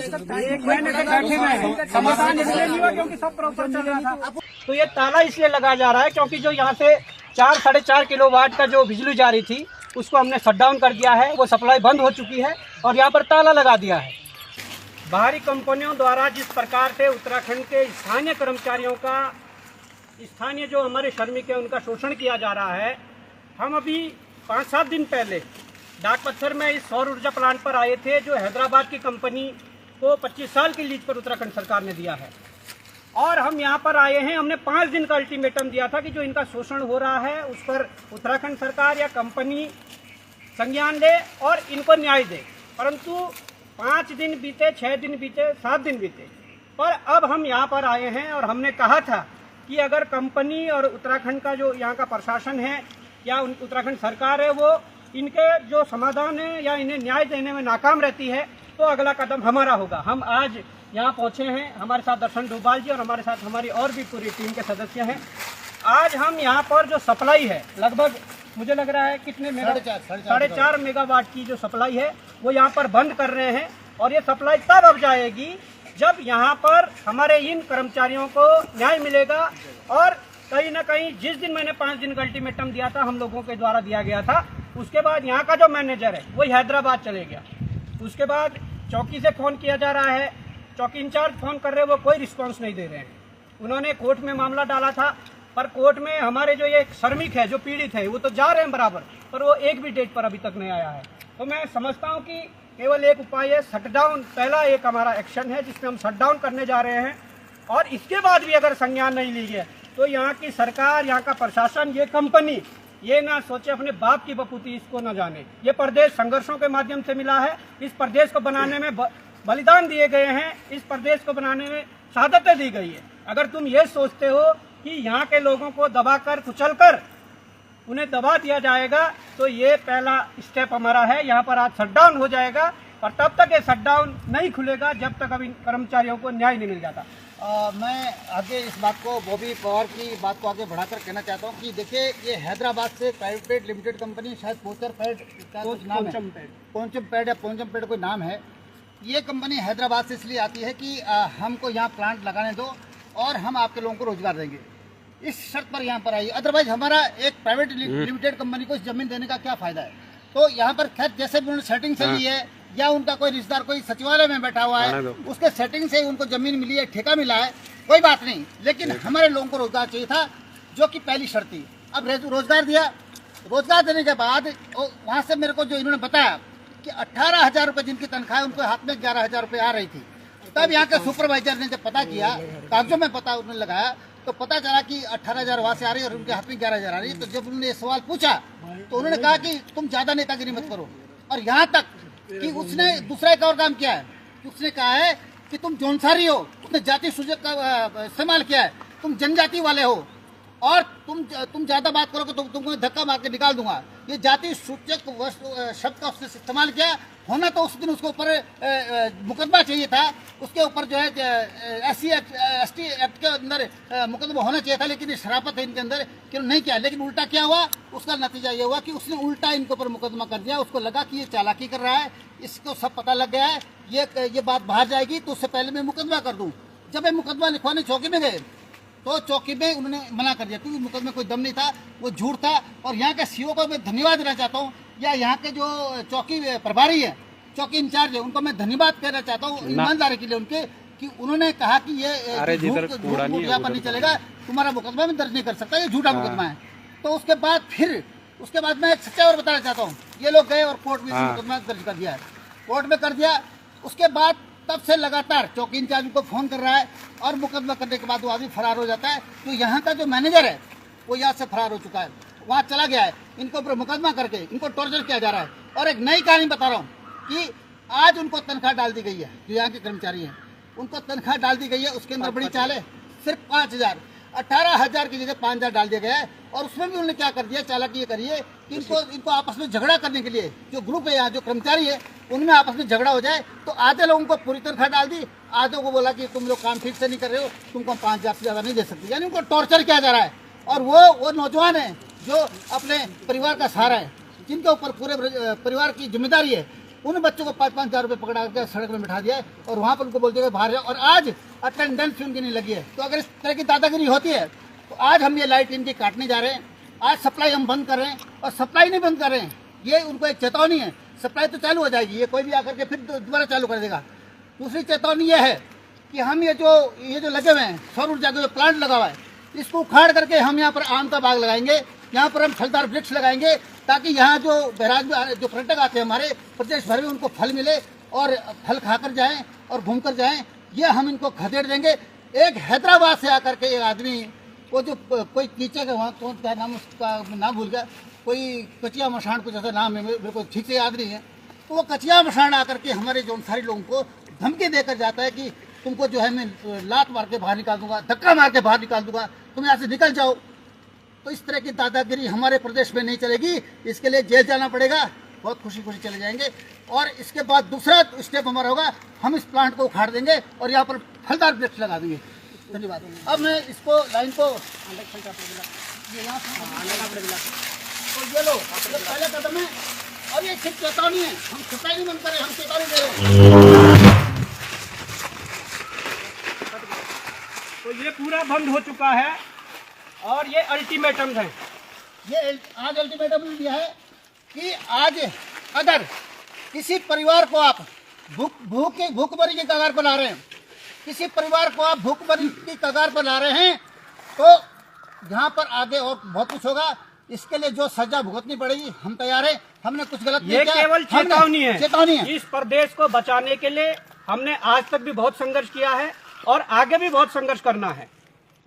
1 महीने से बैठे हुए हैं, समाधान इसलिए नहीं हुआ क्योंकि सब प्रॉपर चल रहा था। तो ये ताला इसलिए लगाया जा रहा है क्योंकि जो यहाँ से 4-4.5 किलोवाट का जो बिजली जा रही थी उसको हमने शट डाउन कर दिया है, वो सप्लाई बंद हो चुकी है और यहाँ पर ताला लगा दिया है। बाहरी कंपनियों द्वारा जिस प्रकार से उत्तराखंड के स्थानीय कर्मचारियों का, स्थानीय जो हमारे श्रमिक हैं उनका शोषण किया जा रहा है, हम अभी 5-7 दिन पहले डाक पत्थर में इस सौर ऊर्जा प्लांट पर आए थे जो हैदराबाद की कंपनी को 25 साल की लीज पर उत्तराखंड सरकार ने दिया है। और हम यहाँ पर आए हैं, हमने 5 दिन का अल्टीमेटम दिया था कि जो इनका शोषण हो रहा है उस पर उत्तराखंड सरकार या कंपनी संज्ञान ले और इनको न्याय दे। परंतु 5 दिन बीते, 6 दिन बीते, 7 दिन बीते, पर अब हम यहाँ पर आए हैं और हमने कहा था कि अगर कंपनी और उत्तराखंड का जो यहाँ का प्रशासन है या उत्तराखंड सरकार है वो इनके जो समाधान है या इन्हें न्याय देने में नाकाम रहती है तो अगला कदम हमारा होगा। हम आज यहाँ पहुँचे हैं, हमारे साथ दर्शन डोभाल जी और हमारे साथ हमारी और भी पूरी टीम के सदस्य हैं। आज हम यहाँ पर जो सप्लाई है लगभग मुझे लग रहा है कितने 4.5 मेगावाट की जो सप्लाई है वो यहाँ पर बंद कर रहे हैं और ये सप्लाई तब अब जाएगी जब यहाँ पर हमारे इन कर्मचारियों को न्याय मिलेगा। और कहीं ना कहीं जिस दिन मैंने 5 दिन का अल्टीमेटम दिया था, हम लोगों के द्वारा दिया गया था, उसके बाद यहाँ का जो मैनेजर है वो हैदराबाद चले गया। उसके बाद चौकी से फ़ोन किया जा रहा है, चौकी इंचार्ज फ़ोन कर रहे हैं, वो कोई रिस्पांस नहीं दे रहे हैं। उन्होंने कोर्ट में मामला डाला था पर कोर्ट में हमारे जो ये श्रमिक है जो पीड़ित है वो तो जा रहे हैं बराबर, पर वो एक भी डेट पर अभी तक नहीं आया है। तो मैं समझता हूँ कि केवल एक उपाय है शटडाउन, पहला एक हमारा एक्शन है जिसमें हम शटडाउन करने जा रहे हैं। और इसके बाद भी अगर संज्ञान नहीं ली गया तो यहाँ की सरकार, यहाँ का प्रशासन, ये कंपनी ये ना सोचे अपने बाप की बपूती इसको न जाने। ये प्रदेश संघर्षों के माध्यम से मिला है, इस प्रदेश को बनाने में बलिदान दिए गए हैं, इस प्रदेश को बनाने में शहादतें दी गई है। अगर तुम ये सोचते हो कि यहाँ के लोगों को दबाकर कुचलकर उन्हें दबा दिया जाएगा तो ये पहला स्टेप हमारा है। यहाँ पर आज शटडाउन हो जाएगा और तब तक ये शटडाउन नहीं खुलेगा जब तक अभी कर्मचारियों को न्याय नहीं मिल जाता। मैं आगे इस बात को, बॉबी पवार की बात को आगे बढ़ाकर कहना चाहता हूँ कि देखिए ये हैदराबाद से प्राइवेट लिमिटेड कंपनी, शायद पोचमपैड का कुछ नाम है, पोचमपैड या पोचमपैड कोई नाम है। ये कंपनी हैदराबाद से इसलिए आती है कि हमको यहाँ प्लांट लगाने दो और हम आपके लोगों को रोजगार देंगे, इस शर्त पर यहाँ पर आई। अदरवाइज हमारा एक प्राइवेट लिमिटेड कंपनी को इस जमीन देने का क्या फायदा है। तो यहाँ पर खैर जैसे भी उन्होंने सेटिंग से ली है या उनका कोई रिश्तेदार कोई सचिवालय में बैठा हुआ है उसके सेटिंग से उनको जमीन मिली है, ठेका मिला है, कोई बात नहीं, लेकिन हमारे लोगों को रोजगार चाहिए था जो कि पहली शर्त थी। अब रोजगार दिया, रोजगार देने के बाद वहाँ से मेरे को जो इन्होंने बताया कि 18,000 रुपये जिनकी तनख्वाह है उनको हाथ में 11,000 रुपये आ रही थी। तब यहाँ के सुपरवाइजर ने जब पता किया, कागजों में पता उन्होंने लगाया तो पता चला कि 18,000 वहाँ से आ रही है और उनके हाथ में 11,000 आ रही है। तो जब उन्होंने ये सवाल पूछा तो उन्होंने कहा कि तुम ज्यादा नेतागिरी मत करो। और यहाँ तक कि उसने दूसरा एक और काम किया है कि उसने कहा है कि तुम जौनसारी हो, उसने जाति सूचक का इस्तेमाल किया है, तुम जनजाति वाले हो और तुम ज्यादा बात करोगे तो तुमको धक्का मार के निकाल दूंगा। ये जाति सूचक शब्द का उसने इस्तेमाल किया। होना तो उस दिन उसके ऊपर मुकदमा चाहिए था, उसके ऊपर जो है SC ST एक्ट के अंदर मुकदमा होना चाहिए था, लेकिन ये शराफत है इनके अंदर कि नहीं किया। लेकिन उल्टा क्या हुआ, उसका नतीजा ये हुआ कि उसने उल्टा इनके ऊपर मुकदमा कर दिया। उसको लगा कि ये चालाकी कर रहा है, इसको सब पता लग गया है, ये बात बाहर जाएगी तो उससे पहले मैं मुकदमा कर दूँ। जब ये मुकदमा लिखवाने चौकी में गए तो चौकी में उन्होंने मना कर दिया क्योंकि मुकदमे कोई दम नहीं था, वो झूठ था। और यहाँ के CO को मैं धन्यवाद देना चाहता हूँ, या यहाँ के जो चौकी प्रभारी है, चौकी इंचार्ज है, उनको मैं धन्यवाद कहना चाहता हूँ ईमानदारी के लिए उनके, कि उन्होंने कहा कि ये झूठ यहाँ पर नहीं चलेगा, तुम्हारा मुकदमा में दर्ज नहीं कर सकता, ये झूठा मुकदमा है। तो उसके बाद मैं एक सच्चाई और बताना चाहता हूँ, ये लोग गए और कोर्ट में मुकदमा दर्ज कर दिया है, कोर्ट में कर दिया। उसके बाद तब से लगातार चौकी इंचार्ज को फोन कर रहा है और मुकदमा करने के बाद वो आदमी फरार हो जाता है। तो यहाँ का जो मैनेजर है वो यहाँ से फरार हो चुका है, वहाँ चला गया है। इनको ऊपर मुकदमा करके इनको टॉर्चर किया जा रहा है। और एक नई कहानी बता रहा हूँ कि आज उनको तनख्वाह डाल दी गई है, जो यहाँ के कर्मचारी हैं उनको तनख्वाह डाल दी गई है। उसके अंदर बड़ी चाल है, सिर्फ 5,000, 18,000 की जगह 5,000 डाल दिया गया है। और उसमें भी उन्होंने क्या कर दिया, चालाकी ये करिए कि इनको आपस में झगड़ा करने के लिए जो ग्रुप है यहाँ जो कर्मचारी है उनमें आपस में झगड़ा हो जाए, तो आधे लोगों को पूरी तनख्वाह डाल दी, आधे को बोला कि तुम लोग काम ठीक से नहीं कर रहे हो, तुमको 5,000 से ज़्यादा नहीं दे सकते। यानी उनको टॉर्चर किया जा रहा है। और वो नौजवान है जो अपने परिवार का सहारा है, जिनके ऊपर पूरे परिवार की जिम्मेदारी है, उन बच्चों को 5-5 हज़ार रुपये पकड़ा के सड़क में बिठा दिया है और वहाँ पर उनको बोल दिया बाहर जाओ, और आज अटेंडेंस उनकी नहीं लगी है। तो अगर इस तरह की दादागिरी होती है तो आज हम ये लाइट इनकी काटने जा रहे हैं, आज सप्लाई हम बंद कर रहे हैं, और सप्लाई नहीं बंद कर रहे हैं, ये उनको एक चेतावनी है। सप्लाई तो चालू हो जाएगी, ये कोई भी आकर के फिर दोबारा चालू कर देगा। दूसरी चेतावनी ये है कि हम ये जो लगे हुए हैं सौर ऊर्जा का जो प्लांट लगा हुआ है, इसको उखाड़ करके हम यहाँ पर आम का बाग लगाएंगे, यहाँ पर हम फलदार वृक्ष लगाएंगे, ताकि यहाँ जो बहराज में जो पर्यटक आते हैं हमारे प्रदेश भर में, उनको फल मिले और फल खाकर जाएं और घूमकर जाएं। ये हम इनको खदेड़ देंगे। एक हैदराबाद से आकर के एक आदमी, वो जो कोई कीचे का वहाँ कौन क्या नाम, उसका नाम भूल गया, कोई कचिया मशान कुछ ऐसा नाम है, मेरे को ठीक से याद नहीं है। तो वो कचिया मशान आकर के हमारे जौनसारी लोगों को धमकी देकर जाता है कि तुमको जो है मैं लात मार के बाहर निकाल दूंगा, धक्का मार के बाहर निकाल दूंगा, तुम यहाँ से निकल जाओ। तो इस तरह की दादागिरी हमारे प्रदेश में नहीं चलेगी, इसके लिए जेल जाना पड़ेगा। बहुत खुशी खुशी चले जाएंगे। और इसके बाद दूसरा स्टेप हमारा होगा, हम इस प्लांट को उखाड़ देंगे और यहाँ पर फलदार वृक्ष लगा देंगे। धन्यवाद। अब मैं इसको लाइन को यहाँ तो ये लो, पहले कदम है और ये सिर्फ चेतावनी है, हम सप्लाई नहीं बंद करें, हम चेतावनी दे रहे हैं। तो ये पूरा बंद हो चुका है और ये अल्टीमेटम है। ये आज अल्टीमेटम दिया है कि आज अगर किसी परिवार को आप भूखमरी की कगार पर ला रहे हैं, किसी परिवार को आप भूखमरी की कगार पर ला रहे हैं, तो यहाँ पर आगे और बहुत कुछ होगा। इसके लिए जो सजा भुगतनी पड़ेगी, हम तैयार हैं। हमने कुछ गलत नहीं किया, ये केवल चेतावनी है। चेतावनी है। इस प्रदेश को बचाने के लिए हमने आज तक भी बहुत संघर्ष किया है और आगे भी बहुत संघर्ष करना है।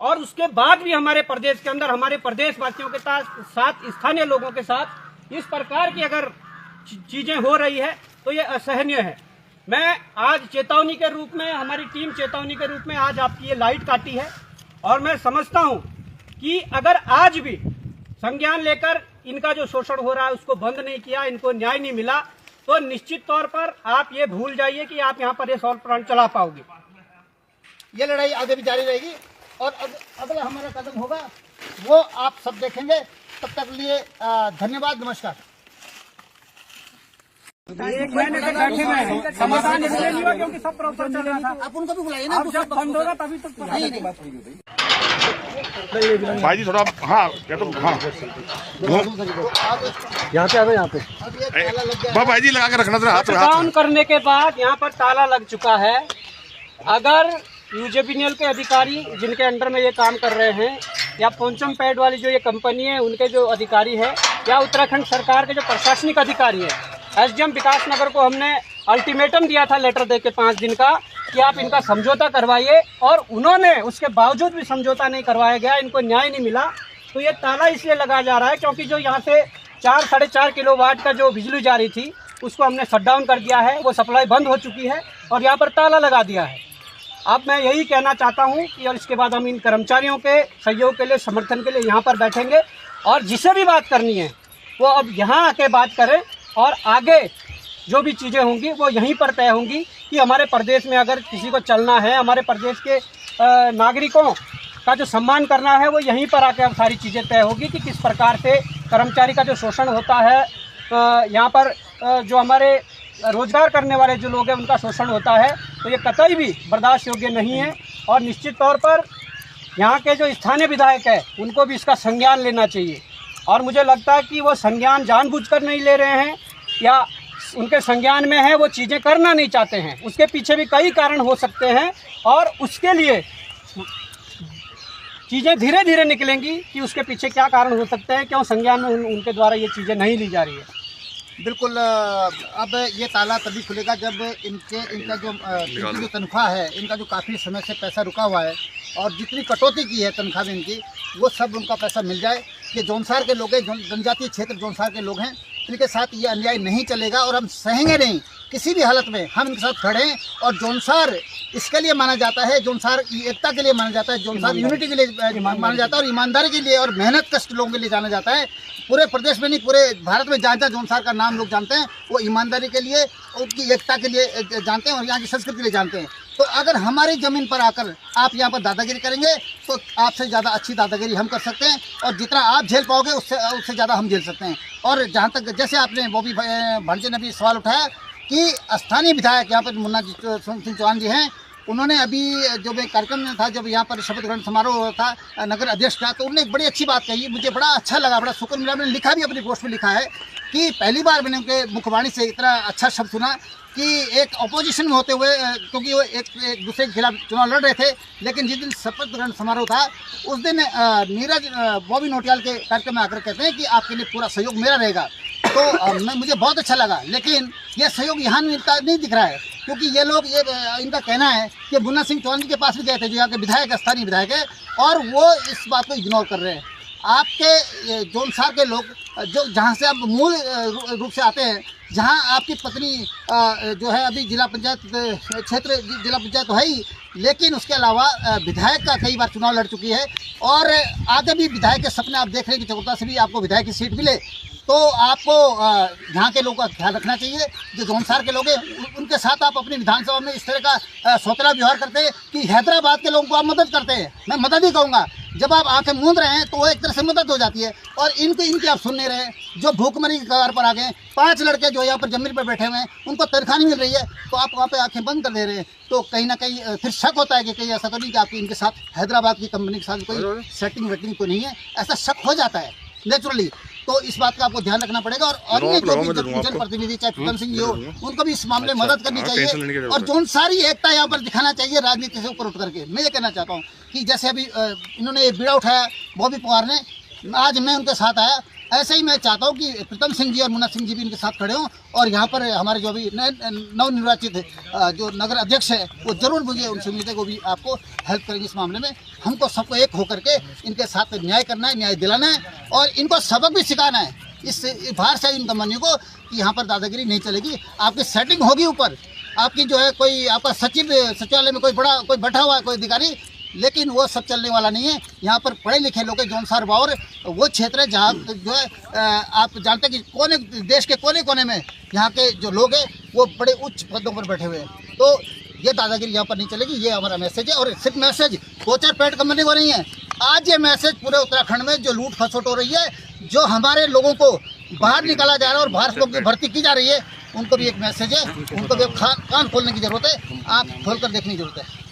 और उसके बाद भी हमारे प्रदेश के अंदर हमारे प्रदेश वासियों के साथ स्थानीय लोगों के साथ इस प्रकार की अगर चीजें हो रही है तो ये असहनीय है। मैं आज चेतावनी के रूप में, हमारी टीम चेतावनी के रूप में आज आपकी ये लाइट काटी है और मैं समझता हूं कि अगर आज भी संज्ञान लेकर इनका जो शोषण हो रहा है उसको बंद नहीं किया, इनको न्याय नहीं मिला, तो निश्चित तौर पर आप ये भूल जाइए कि आप यहाँ पर ये सौर प्लांट चला पाओगे। ये लड़ाई आगे भी जारी रहेगी और अगला हमारा कदम होगा वो आप सब देखेंगे। तब तक लिए धन्यवाद, नमस्कार। एक महीने से बैठे हुए हैं, समाधान इसलिए नहीं हुआ क्योंकि सब प्रॉपर चल रहा था। आप उनको भी बुलाइए ना, अब जब बंद होगा तभी तो भाई जी थोड़ा, हाँ क्या तो हाँ यहाँ पे यहाँ पे भाई जी लगा के रखना था हाथ डाउन करने के बाद यहाँ पर ताला लग चुका है। अगर यूजेपीएल के अधिकारी जिनके अंडर में ये काम कर रहे हैं, या पंचम पैड वाली जो ये कंपनी है उनके जो अधिकारी है, या उत्तराखंड सरकार के जो प्रशासनिक अधिकारी है, एसडीएम विकास नगर को हमने अल्टीमेटम दिया था लेटर देके 5 दिन का कि आप इनका समझौता करवाइए, और उन्होंने उसके बावजूद भी समझौता नहीं करवाया गया, इनको न्याय नहीं मिला। तो ये ताला इसलिए लगाया जा रहा है क्योंकि जो यहाँ से 4-4.5 किलोवाट का जो बिजली जा रही थी उसको हमने शट डाउन कर दिया है, वो सप्लाई बंद हो चुकी है और यहाँ पर ताला लगा दिया है। अब मैं यही कहना चाहता हूँ कि और इसके बाद हम इन कर्मचारियों के सहयोग के लिए, समर्थन के लिए यहाँ पर बैठेंगे और जिसे भी बात करनी है वो अब यहाँ आके बात करें, और आगे जो भी चीज़ें होंगी वो यहीं पर तय होंगी कि हमारे प्रदेश में अगर किसी को चलना है, हमारे प्रदेश के नागरिकों का जो सम्मान करना है, वो यहीं पर आके अब सारी चीज़ें तय होगी कि किस प्रकार से कर्मचारी का जो शोषण होता है, यहाँ पर जो हमारे रोजगार करने वाले जो लोग हैं उनका शोषण होता है, तो ये कतई भी बर्दाश्त योग्य नहीं है। और निश्चित तौर पर यहाँ के जो स्थानीय विधायक है उनको भी इसका संज्ञान लेना चाहिए, और मुझे लगता है कि वो संज्ञान जानबूझकर नहीं ले रहे हैं या उनके संज्ञान में है, वो चीज़ें करना नहीं चाहते हैं। उसके पीछे भी कई कारण हो सकते हैं और उसके लिए चीज़ें धीरे धीरे निकलेंगी कि उसके पीछे क्या कारण हो सकते हैं, क्यों संज्ञान में उनके द्वारा ये चीज़ें नहीं ली जा रही है। बिल्कुल। अब ये ताला तभी खुलेगा जब इनका जो तनख्वाह है, इनका जो काफ़ी समय से पैसा रुका हुआ है और जितनी कटौती की है तनख्वाह में इनकी, वो सब उनका पैसा मिल जाए। ये जौनसार के लोग हैं, जनजातीय क्षेत्र जौनसार के लोग हैं, इनके साथ ये अन्याय नहीं चलेगा और हम सहेंगे नहीं किसी भी हालत में। हम इनके साथ खड़े हैं और जौनसार इसके लिए माना जाता है, जौनसार एकता के लिए माना जाता है, जौनसार यूनिटी के लिए माना जाता है और ईमानदारी के लिए और मेहनत कष्ट लोगों के लिए जाना जाता है। पूरे प्रदेश में नहीं, पूरे भारत में जहाँ जहाँ जौनसार का नाम लोग जानते हैं वो ईमानदारी के लिए, उनकी एकता के लिए जानते हैं और यहाँ की संस्कृति के लिए जानते हैं। तो अगर हमारी ज़मीन पर आकर आप यहाँ पर दादागिरी करेंगे तो आपसे ज़्यादा अच्छी दादागिरी हम कर सकते हैं, और जितना आप झेल पाओगे उससे ज़्यादा हम झेल सकते हैं। और जहाँ तक जैसे आपने वो भी भांजे ने भी सवाल उठाया कि स्थानीय विधायक यहाँ पर मुन्ना सिंह चौहान जी हैं, उन्होंने अभी जो मैं कार्यक्रम में था, जब यहाँ पर शपथ ग्रहण समारोह था नगर अध्यक्ष का, तो उन्होंने एक बड़ी अच्छी बात कही, मुझे बड़ा अच्छा लगा, बड़ा सुकून मिला। मैंने लिखा भी अपनी पोस्ट में लिखा है कि पहली बार मैंने उनके मुखवाणी से इतना अच्छा शब्द सुना कि एक अपोजिशन में होते हुए, क्योंकि वो एक दूसरे के खिलाफ चुनाव लड़ रहे थे, लेकिन जिस दिन शपथ ग्रहण समारोह था उस दिन नीरज बॉबी नौटियाल के कार्यक्रम में आकर कहते हैं कि आपके लिए पूरा सहयोग मेरा रहेगा। तो मुझे बहुत अच्छा लगा, लेकिन ये सहयोग यहाँ मिलता नहीं दिख रहा है, क्योंकि ये लोग इनका कहना है कि मुन्ना सिंह चौहान जी के पास भी गए थे, जो यहाँ के विधायक स्थानीय विधायक है, और वो इस बात को इग्नोर कर रहे हैं। आपके जोनसार के लोग जो जहाँ से आप मूल रूप से आते हैं, जहाँ आपकी पत्नी जो है अभी जिला पंचायत क्षेत्र जिला पंचायत तो है ही, लेकिन उसके अलावा विधायक का कई बार चुनाव लड़ चुकी है, और आगे भी विधायक के सपने आप देख रहे हैं कि चकोतरा से भी आपको विधायक की सीट मिले। तो आपको यहाँ के लोगों का ख्याल रखना चाहिए, जो जोनसार के लोग हैं उनके साथ आप अपनी विधानसभा में इस तरह का सोतरा व्यवहार करते हैं कि हैदराबाद के लोगों को आप मदद करते हैं। मैं मदद ही कहूँगा, जब आप आंखें मूंद रहे हैं तो वो एक तरह से मदद हो जाती है, और इनकी आप सुन नहीं रहे हैं, जो भूखमरी की कगार पर आ गए। 5 लड़के जो यहाँ पर जमीन पर बैठे हुए हैं, उनको तनख्वाह नहीं मिल रही है, तो आप वहाँ पे आंखें बंद कर दे रहे हैं। तो कहीं ना कहीं फिर शक होता है कि कहीं ऐसा तो नहीं कि आपकी इनके साथ हैदराबाद की कंपनी के साथ कोई सेटिंग वेटिंग तो नहीं है, ऐसा शक हो जाता है नेचुरली। तो इस बात का आपको ध्यान रखना पड़ेगा, और अन्य जो भी जनप्रतिनिधि चाहे प्रीतम सिंह जी हो, उनको भी इस मामले में मदद करनी चाहिए, और जोनसारी एकता यहाँ पर दिखाना चाहिए राजनीति से ऊपर उठ करके। मैं ये कहना चाहता हूँ कि जैसे अभी इन्होंने बीड़ा उठाया बॉबी पवार ने, आज मैं उनके साथ आया, ऐसे ही मैं चाहता हूँ कि प्रीतम सिंह जी और मुन्ना सिंह जी भी इनके साथ खड़े हों, और यहाँ पर हमारे जो अभी नवनिर्वाचित जो नगर अध्यक्ष है वो जरूर मुझे उनसे उम्मीद को भी आपको हेल्प करेंगे इस मामले में। हमको सबको एक होकर के इनके साथ न्याय करना है, न्याय दिलाना है, और इनको सबक भी सिखाना है इस बाहर से इन कंपनियों को कि यहाँ पर दादागिरी नहीं चलेगी। आपकी सेटिंग होगी ऊपर, आपकी जो है कोई आपका सचिवालय में कोई बैठा हुआ है कोई अधिकारी, लेकिन वो सब चलने वाला नहीं है। यहाँ पर पढ़े लिखे लोग हैं। जोनसार बावर वो क्षेत्र है जहाँ जो है आप जानते हैं कि देश के कोने कोने में यहाँ के जो लोग हैं वो बड़े उच्च पदों पर बैठे हुए हैं। तो ये दादागिरी यहाँ पर नहीं चलेगी, ये हमारा मैसेज है। और सिर्फ मैसेज कोचर पेट कंपनी को नहीं है, आज ये मैसेज पूरे उत्तराखंड में जो लूट खसोट हो रही है, जो हमारे लोगों को बाहर निकाला जा रहा है और बाहर से लोगों की भर्ती की जा रही है, उनको भी एक मैसेज है, उनको भी कान खोलने की जरूरत है, आँख खोल कर देखने की जरूरत है।